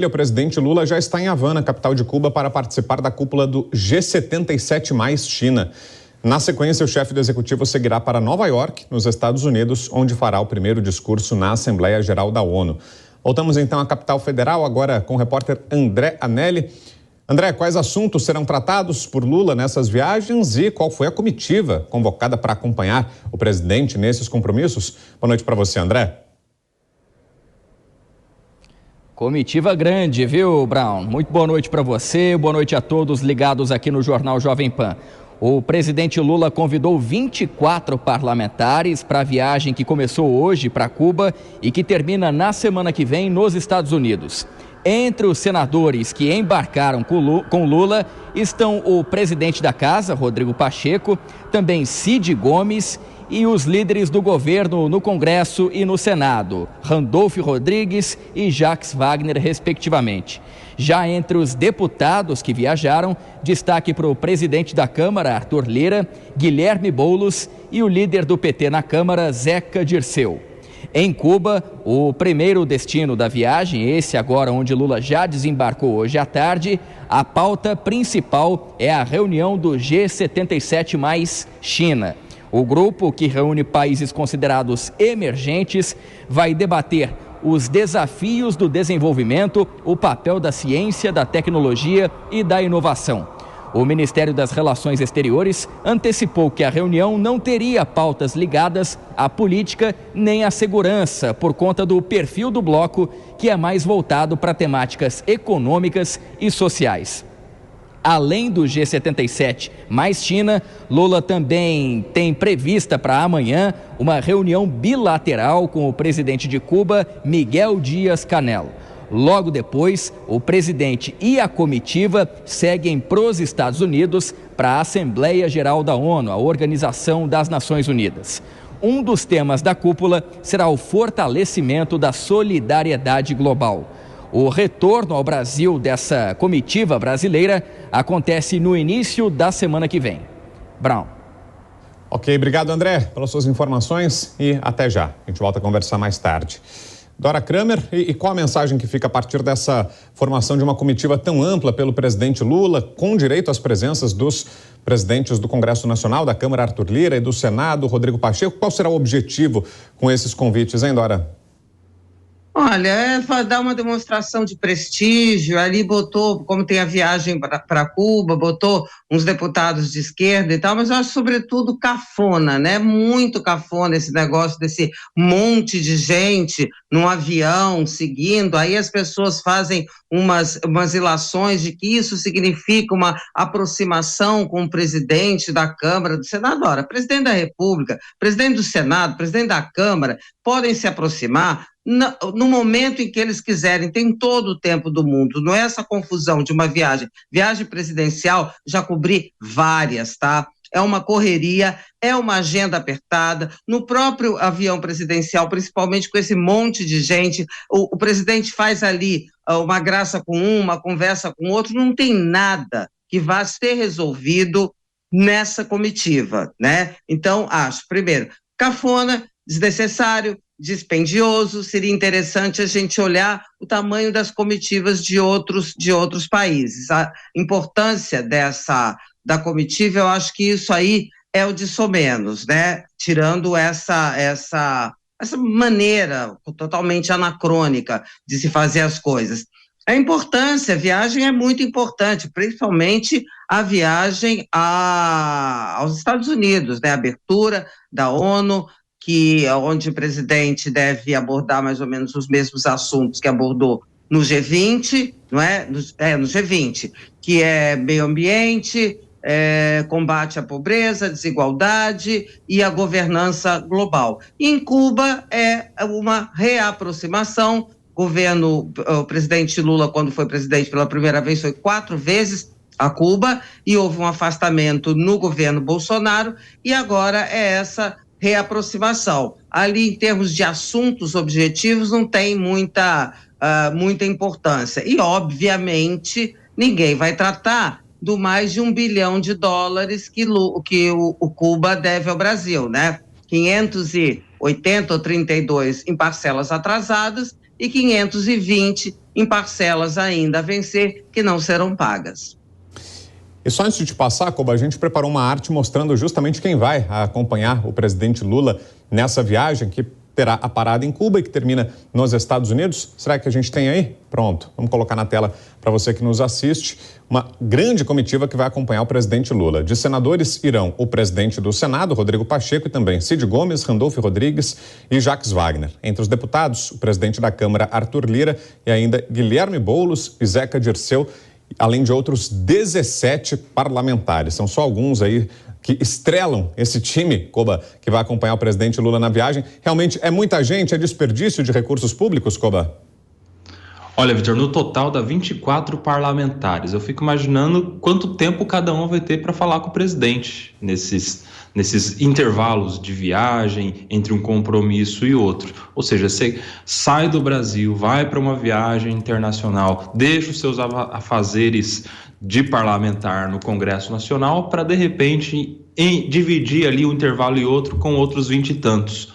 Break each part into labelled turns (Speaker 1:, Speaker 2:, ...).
Speaker 1: O presidente Lula já está em Havana, capital de Cuba, para participar da cúpula do G77 China. Na sequência, o chefe do executivo seguirá para Nova York, nos Estados Unidos, onde fará o primeiro discurso na Assembleia Geral da ONU. Voltamos então à capital federal, agora com o repórter André Anelli. André, quais assuntos serão tratados por Lula nessas viagens e qual foi a comitiva convocada para acompanhar o presidente nesses compromissos? Boa noite para você, André.
Speaker 2: Comitiva grande, viu, Brown? Muito boa noite para você, boa noite a todos ligados aqui no Jornal Jovem Pan. O presidente Lula convidou 24 parlamentares para a viagem que começou hoje para Cuba e que termina na semana que vem nos Estados Unidos. Entre os senadores que embarcaram com Lula estão o presidente da Casa, Rodrigo Pacheco, também Cid Gomes e os líderes do governo no Congresso e no Senado, Randolfo Rodrigues e Jacques Wagner, respectivamente. Já entre os deputados que viajaram, destaque para o presidente da Câmara, Arthur Lira, Guilherme Boulos e o líder do PT na Câmara, Zeca Dirceu. Em Cuba, o primeiro destino da viagem, esse agora onde Lula já desembarcou hoje à tarde, a pauta principal é a reunião do G77 China. O grupo, que reúne países considerados emergentes, vai debater os desafios do desenvolvimento, o papel da ciência, da tecnologia e da inovação. O Ministério das Relações Exteriores antecipou que a reunião não teria pautas ligadas à política nem à segurança, por conta do perfil do bloco, que é mais voltado para temáticas econômicas e sociais. Além do G77 mais China, Lula também tem prevista para amanhã uma reunião bilateral com o presidente de Cuba, Miguel Díaz-Canel. Logo depois, o presidente e a comitiva seguem para os Estados Unidos para a Assembleia Geral da ONU, a Organização das Nações Unidas. Um dos temas da cúpula será o fortalecimento da solidariedade global. O retorno ao Brasil dessa comitiva brasileira acontece no início da semana que vem. Brown.
Speaker 1: Ok, obrigado, André, pelas suas informações e até já. A gente volta a conversar mais tarde. Dora Kramer, e qual a mensagem que fica a partir dessa formação de uma comitiva tão ampla pelo presidente Lula, com direito às presenças dos presidentes do Congresso Nacional, da Câmara, Arthur Lira, e do Senado, Rodrigo Pacheco? Qual será o objetivo com esses convites, hein, Dora?
Speaker 3: Olha, é dar uma demonstração de prestígio, ali botou, como tem a viagem para Cuba, botou uns deputados de esquerda e tal, mas eu acho sobretudo cafona, né? Muito cafona esse negócio desse monte de gente num avião seguindo, aí as pessoas fazem umas ilações de que isso significa uma aproximação com o presidente da Câmara, do Senado. Ora, presidente da República, presidente do Senado, presidente da Câmara, podem se aproximar no momento em que eles quiserem, tem todo o tempo do mundo, não é essa confusão de uma viagem presidencial, já cobri várias, tá? É uma correria, é uma agenda apertada, no próprio avião presidencial, principalmente com esse monte de gente, o presidente faz ali uma graça com uma conversa com outro, não tem nada que vá ser resolvido nessa comitiva, né? Então, acho, primeiro, cafona, desnecessário, dispendioso, seria interessante a gente olhar o tamanho das comitivas de outros países. A importância da comitiva, eu acho que isso aí é o de somenos, né? Tirando essa maneira totalmente anacrônica de se fazer as coisas. A importância, a viagem é muito importante, principalmente a viagem aos Estados Unidos, né? A abertura da ONU, onde o presidente deve abordar mais ou menos os mesmos assuntos que abordou no G20, não é? No G20, que é meio ambiente, combate à pobreza, desigualdade e a governança global. E em Cuba é uma reaproximação. O presidente Lula, quando foi presidente pela primeira vez, foi 4 vezes a Cuba e houve um afastamento no governo Bolsonaro e agora é essa reaproximação. Ali, em termos de assuntos objetivos, não tem muita importância. E, obviamente, ninguém vai tratar do mais de $1 bilhão que o Cuba deve ao Brasil, né? 580 ou 32 em parcelas atrasadas e 520 em parcelas ainda a vencer que não serão pagas.
Speaker 1: E só antes de te passar, Koba, a gente preparou uma arte mostrando justamente quem vai acompanhar o presidente Lula nessa viagem, que terá a parada em Cuba e que termina nos Estados Unidos. Será que a gente tem aí? Pronto, vamos colocar na tela para você que nos assiste. Uma grande comitiva que vai acompanhar o presidente Lula. De senadores irão o presidente do Senado, Rodrigo Pacheco, e também Cid Gomes, Randolfo Rodrigues e Jacques Wagner. Entre os deputados, o presidente da Câmara, Arthur Lira, e ainda Guilherme Boulos e Zeca Dirceu, além de outros 17 parlamentares. São só alguns aí que estrelam esse time, Koba, que vai acompanhar o presidente Lula na viagem. Realmente é muita gente, é desperdício de recursos públicos, Koba?
Speaker 4: Olha, Vitor, no total dá 24 parlamentares. Eu fico imaginando quanto tempo cada um vai ter para falar com o presidente nesses intervalos de viagem entre um compromisso e outro. Ou seja, você sai do Brasil, vai para uma viagem internacional, deixa os seus afazeres de parlamentar no Congresso Nacional para, de repente, dividir ali um intervalo e outro com outros 20 e tantos.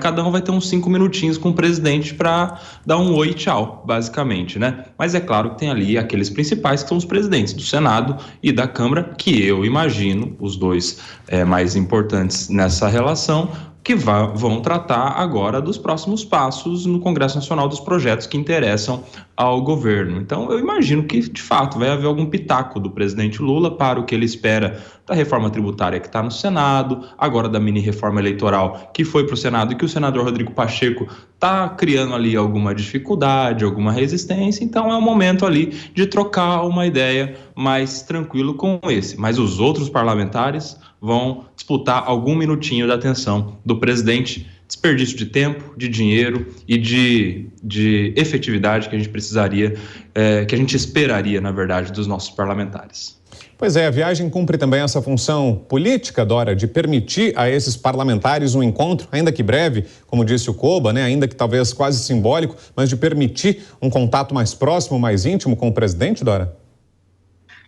Speaker 4: Cada um vai ter uns 5 minutinhos com o presidente para dar um oi e tchau, basicamente, né? Mas é claro que tem ali aqueles principais que são os presidentes do Senado e da Câmara, que eu imagino, os dois mais importantes nessa relação, que vão tratar agora dos próximos passos no Congresso Nacional, dos projetos que interessam ao governo. Então, eu imagino que, de fato, vai haver algum pitaco do presidente Lula para o que ele espera da reforma tributária que está no Senado, agora da mini-reforma eleitoral que foi para o Senado e que o senador Rodrigo Pacheco está criando ali alguma dificuldade, alguma resistência. Então, é um momento ali de trocar uma ideia mais tranquilo com esse. Mas os outros parlamentares vão disputar algum minutinho da atenção do presidente. Desperdício de tempo, de dinheiro e de efetividade que a gente precisaria, que a gente esperaria, na verdade, dos nossos parlamentares.
Speaker 1: Pois é, a viagem cumpre também essa função política, Dora, de permitir a esses parlamentares um encontro, ainda que breve, como disse o Koba, né, ainda que talvez quase simbólico, mas de permitir um contato mais próximo, mais íntimo com o presidente, Dora?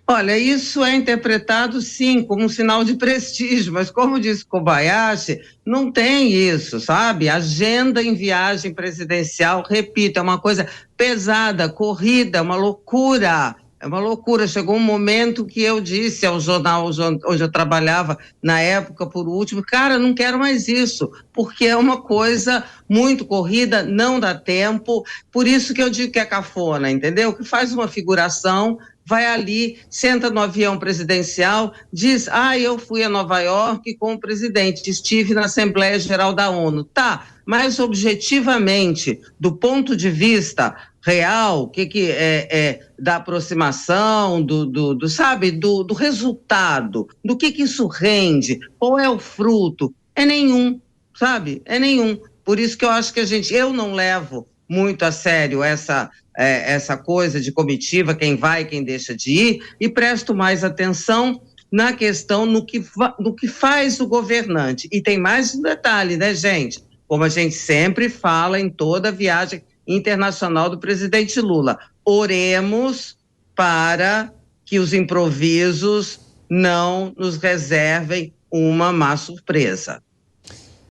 Speaker 3: Olha, isso é interpretado, sim, como um sinal de prestígio, mas como disse Kobayashi, não tem isso, sabe? Agenda em viagem presidencial, repito, é uma coisa pesada, corrida, uma loucura. É uma loucura. Chegou um momento que eu disse ao jornal onde eu trabalhava, na época, por último, cara, não quero mais isso, porque é uma coisa muito corrida, não dá tempo, por isso que eu digo que é cafona, entendeu? Que faz uma figuração, vai ali, senta no avião presidencial, diz, eu fui a Nova York com o presidente, estive na Assembleia Geral da ONU. Tá, mas objetivamente, do ponto de vista real, o que é da aproximação, do resultado, do que isso rende, qual é o fruto? É nenhum, sabe? É nenhum. Por isso que eu acho que eu não levo muito a sério essa coisa de comitiva, quem vai, quem deixa de ir, e presto mais atenção na questão no que faz o governante. E tem mais um detalhe, né, gente? Como a gente sempre fala em toda viagem internacional do presidente Lula, oremos para que os improvisos não nos reservem uma má surpresa.